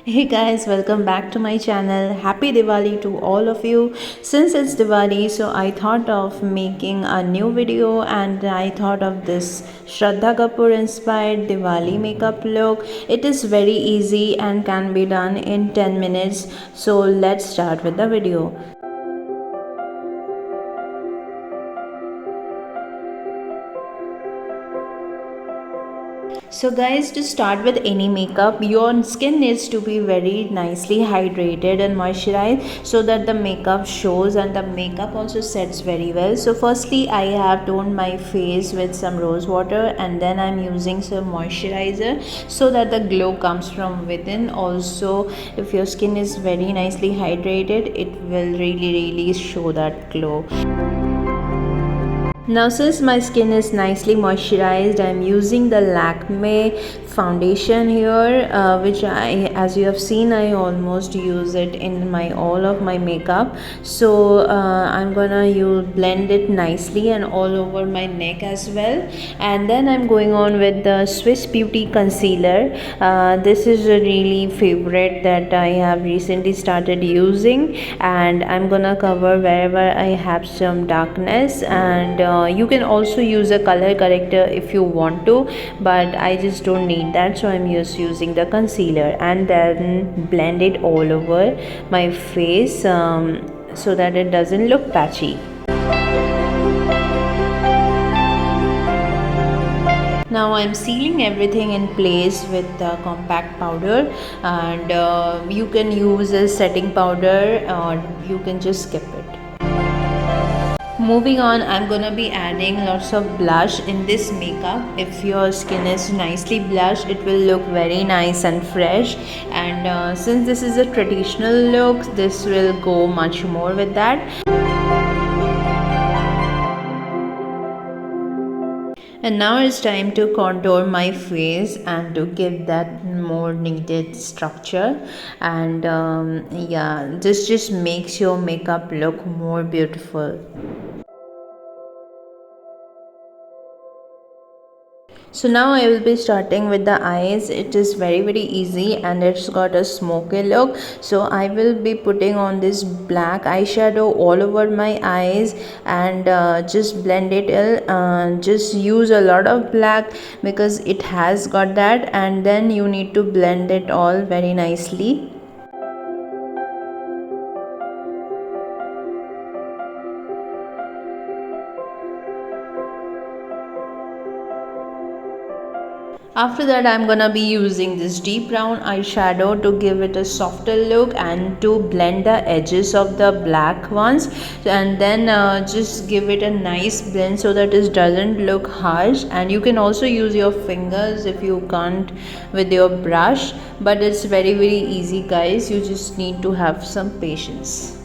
Hey guys, welcome back to my channel. Happy Diwali to all of you. Since it's Diwali, so I thought of making a new video and I thought of this Shraddha Kapoor inspired Diwali makeup look. It is very easy and can be done in 10 minutes. So let's start with the video. So guys, to start with any makeup, your skin needs to be very nicely hydrated and moisturized so that the makeup shows and the makeup also sets very well. So firstly, I have toned my face with some rose water and then I'm using some moisturizer so that the glow comes from within. Also, if your skin is very nicely hydrated, it will really show that glow. Now since my skin is nicely moisturized, I am using the Lakme foundation here, which as you have seen, I almost use it in all of my makeup. So I'm gonna blend it nicely and all over my neck as well. And then I'm going on with the Swiss Beauty concealer. This is a really favorite that I have recently started using, and I'm gonna cover wherever I have some darkness. And you can also use a color corrector if you want to, but I just don't need that, so I'm just using the concealer and then blend it all over my face so that it doesn't look patchy. Now I'm sealing everything in place with the compact powder, and you can use a setting powder or you can just skip it. Moving on, I'm gonna be adding lots of blush in this makeup. If your skin is nicely blushed, it will look very nice and fresh, and since this is a traditional look, this will go much more with that. And now it's time to contour my face and to give that more needed structure, and yeah, this just makes your makeup look more beautiful. So now I will be starting with the eyes. It is very easy and it's got a smoky look. So I will be putting on this black eyeshadow all over my eyes and just blend it in. Just use a lot of black because it has got that, and then you need to blend it all very nicely. After that, I'm gonna be using this deep brown eyeshadow to give it a softer look and to blend the edges of the black ones, and then just give it a nice blend so that it doesn't look harsh. And you can also use your fingers if you can't with your brush, but it's very easy guys. You just need to have some patience.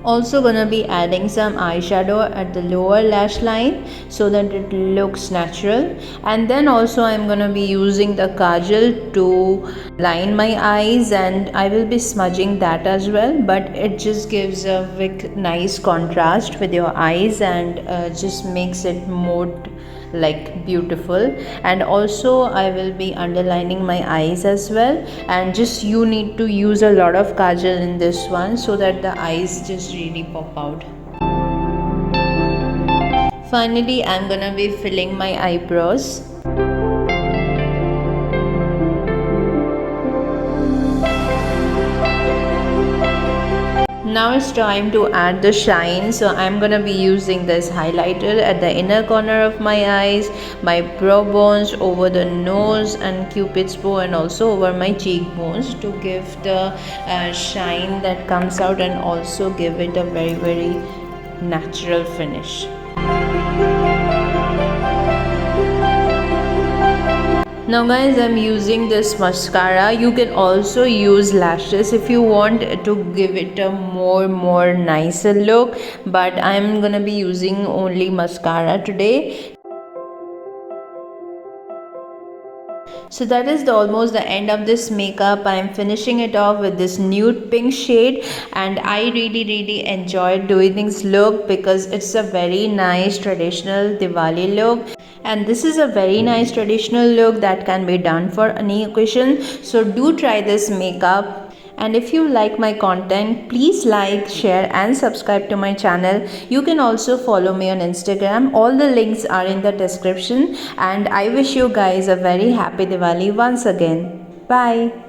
Also gonna be adding some eyeshadow at the lower lash line so that it looks natural, and then also I'm gonna be using the kajal to line my eyes, and I will be smudging that as well, but it just gives a nice contrast with your eyes and just makes it more like beautiful. And also I will be underlining my eyes as well, and just you need to use a lot of kajal in this one so that the eyes just really pop out. Finally, I'm gonna be filling my eyebrows. Now it's time to add the shine, so I'm gonna be using this highlighter at the inner corner of my eyes, my brow bones, over the nose and cupid's bow, and also over my cheekbones to give the shine that comes out and also give it a very natural finish. Now guys, I'm using this mascara. You can also use lashes if you want to give it a more nicer look, but I'm gonna be using only mascara today. So that is almost the end of this makeup. I am finishing it off with this nude pink shade, and I really enjoyed doing this look because it's a very nice traditional Diwali look. And this is a very nice traditional look that can be done for any occasion. So do try this makeup. And if you like my content, please like, share and subscribe to my channel. You can also follow me on Instagram. All the links are in the description. And I wish you guys a very happy Diwali once again. Bye.